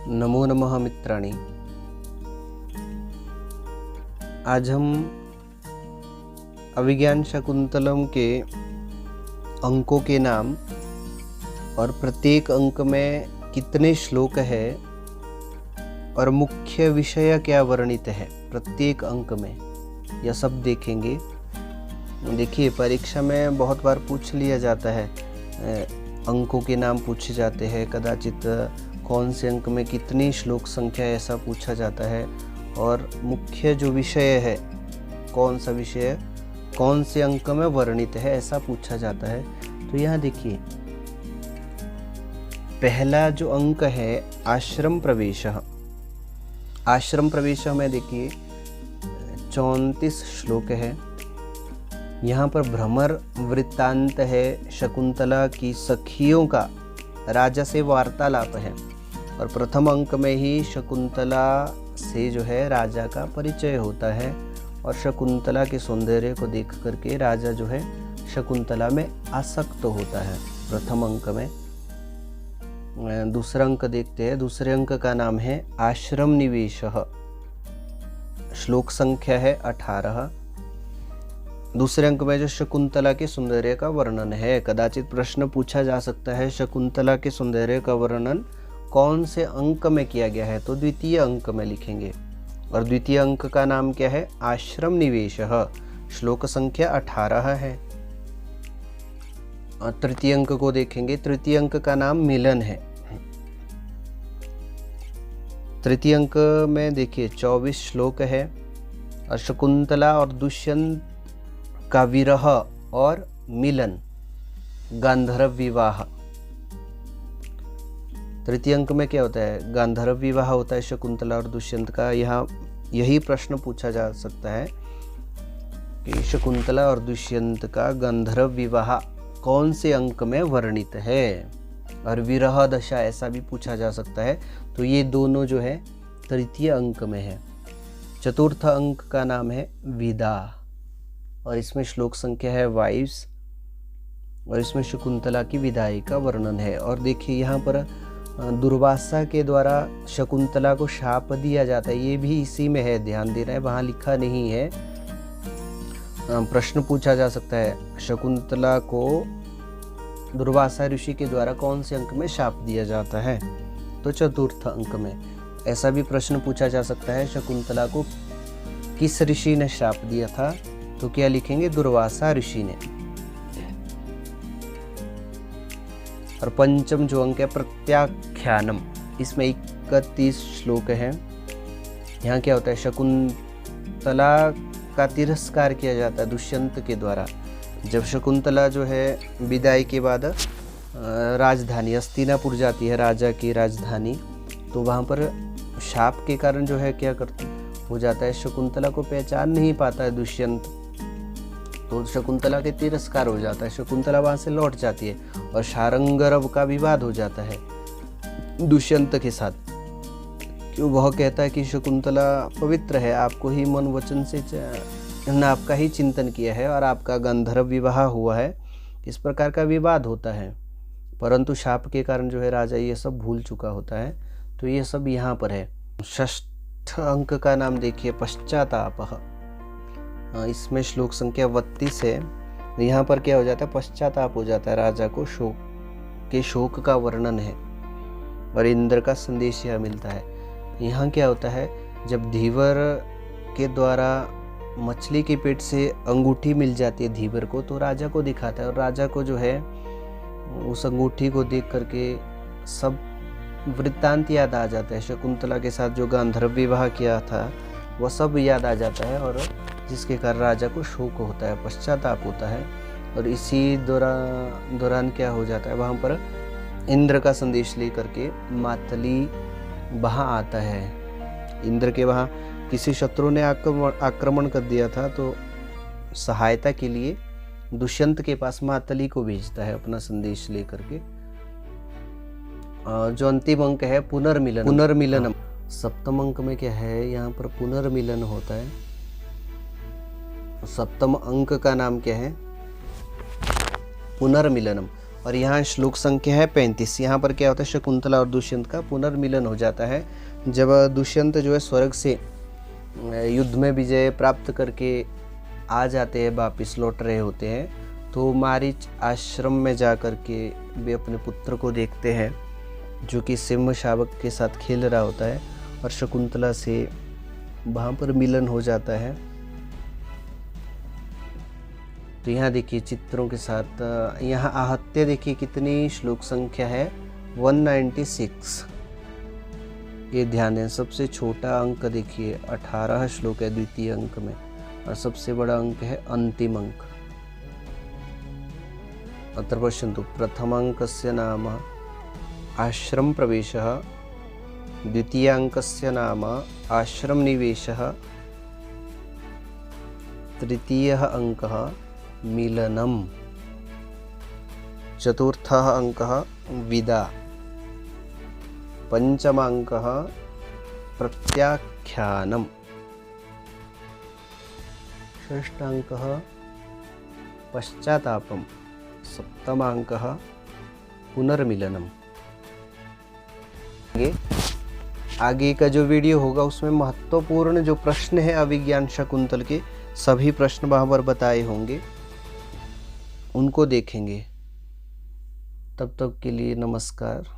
नमो नमः मित्राणि। आज हम अभिज्ञान शाकुंतलम के अंकों के नाम और प्रत्येक अंक में कितने श्लोक है और मुख्य विषय क्या वर्णित है प्रत्येक अंक में, यह सब देखेंगे। देखिए, परीक्षा में बहुत बार पूछ लिया जाता है, अंकों के नाम पूछे जाते हैं, कदाचित कौन से अंक में कितनी श्लोक संख्या ऐसा पूछा जाता है, और मुख्य जो विषय है कौन सा विषय कौन से अंक में वर्णित है ऐसा पूछा जाता है। तो यहाँ देखिए, पहला जो अंक है आश्रम प्रवेश। आश्रम प्रवेश में देखिए 34 श्लोक है। यहाँ पर भ्रमर वृत्तांत है, शकुंतला की सखियों का राजा से वार्तालाप है, और प्रथम अंक में ही शकुंतला से जो है राजा का परिचय होता है, और शकुंतला के सौंदर्य को देख करके राजा जो है शकुंतला में आसक्त होता है प्रथम अंक में। दूसरा अंक देखते हैं। दूसरे अंक का नाम है आश्रम निवेश। श्लोक संख्या है 18। दूसरे अंक में जो शकुंतला के सौंदर्य का वर्णन है, कदाचित प्रश्न पूछा जा सकता है शकुंतला के सौंदर्य का वर्णन कौन से अंक में किया गया है, तो द्वितीय अंक में लिखेंगे। और द्वितीय अंक का नाम क्या है? आश्रम निवेश। श्लोक संख्या 18 है। और तृतीय अंक को देखेंगे। तृतीय अंक का नाम मिलन है। तृतीय अंक में देखिए 24 श्लोक है, और शकुंतला और दुष्यंत का विरह और मिलन, गांधर्व विवाह। तृतीय अंक में क्या होता है? गांधर्व विवाह होता है शकुंतला और दुष्यंत का। यहाँ यही प्रश्न पूछा जा सकता है कि शकुंतला और दुष्यंत का गांधर्व विवाह कौन से अंक में वर्णित है, और विरह दशा ऐसा भी पूछा जा सकता है। तो ये दोनों जो है तृतीय अंक में है। चतुर्थ अंक का नाम है विदा, और इसमें श्लोक संख्या है 22, और इसमें शकुंतला की विदाई का वर्णन है। और देखिए, यहाँ पर दुर्वासा के द्वारा शकुंतला को शाप दिया जाता है, ये भी इसी में है, ध्यान देना है, वहाँ लिखा नहीं है। प्रश्न पूछा जा सकता है, शकुंतला को दुर्वासा ऋषि के द्वारा कौन से अंक में शाप दिया जाता है, तो चतुर्थ अंक में। ऐसा भी प्रश्न पूछा जा सकता है, शकुंतला को किस ऋषि ने शाप दिया था, तो क्या लिखेंगे? दुर्वासा ऋषि ने। और पंचम जो अंक है प्रत्याख्यानम, इसमें 31 श्लोक है। यहाँ क्या होता है? शकुंतला का तिरस्कार किया जाता है दुष्यंत के द्वारा। जब शकुंतला जो है विदाई के बाद राजधानी हस्तिनापुर जाती है, राजा की राजधानी, तो वहाँ पर शाप के कारण जो है क्या हो जाता है, शकुंतला को पहचान नहीं पाता है दुष्यंत, तो शकुंतला के तिरस्कार हो जाता है। शकुंतला वहाँ से लौट जाती है, और शारंगरव का विवाद हो जाता है दुष्यंत के साथ, क्यों वह कहता है कि शकुंतला पवित्र है, आपको ही मन वचन से आपका ही चिंतन किया है, और आपका गंधर्व विवाह हुआ है। इस प्रकार का विवाद होता है, परंतु शाप के कारण जो है राजा ये सब भूल चुका होता है। तो ये सब यहाँ पर है। षष्ठ अंक का नाम देखिए पश्चाताप। इसमें श्लोक संख्या 32 है। यहाँ पर क्या हो जाता है? पश्चाताप हो जाता है, राजा को शोक का वर्णन है, और इंद्र का संदेश यह मिलता है। यहाँ क्या होता है? जब धीवर के द्वारा मछली के पेट से अंगूठी मिल जाती है धीवर को, तो राजा को दिखाता है, और राजा को जो है उस अंगूठी को देख करके सब वृत्तांत याद आ जाता है। शकुंतला के साथ जो गांधर्व विवाह किया था वह सब याद आ जाता है, और जिसके कारण राजा को शोक होता है, पश्चाताप होता है। और इसी दौरान क्या हो जाता है, वहाँ पर इंद्र का संदेश लेकर के मातली वहाँ आता है। इंद्र के वहाँ किसी शत्रु ने आक्रमण कर दिया था, तो सहायता के लिए दुष्यंत के पास मातली को भेजता है अपना संदेश लेकर के। जो अंतिम अंक है पुनर्मिलनम। सप्तम अंक में क्या है? यहाँ पर पुनर्मिलन होता है। सप्तम अंक का नाम क्या है? पुनर्मिलनम। और यहाँ श्लोक संख्या है 35। यहाँ पर क्या होता है, शकुंतला और दुष्यंत का पुनर्मिलन हो जाता है। जब दुष्यंत जो है स्वर्ग से युद्ध में विजय प्राप्त करके आ जाते हैं, वापिस लौट रहे होते हैं, तो मारीच आश्रम में जा कर के वे अपने पुत्र को देखते हैं जो कि सिंह शावक के साथ खेल रहा होता है, और शकुंतला से वहाँ पर मिलन हो जाता है। तो यहाँ देखिए चित्रों के साथ, यहाँ आहत्य देखिए कितनी श्लोक संख्या है, 196। ये ध्यान दें, सबसे छोटा अंक देखिए 18 श्लोक है द्वितीय अंक में, और सबसे बड़ा अंक है अंतिम अंक। अत्र पश्यन्तु, प्रथमाङ्कस्य नाम आश्रम प्रवेशः, द्वितीयाङ्कस्य नाम आश्रम निवेशः, तृतीयः अंकः मिलनम, चतुर्थः अंकः विदा, पंचमांकः प्रत्याख्यानम, षष्ठांकः पश्चातापम, सप्तमांकः पुनर्मिलनम। आगे का जो वीडियो होगा उसमें महत्वपूर्ण जो प्रश्न है अभिज्ञान शकुंतल के, सभी प्रश्न वहाँ पर बताए होंगे, उनको देखेंगे। तब तक के लिए नमस्कार।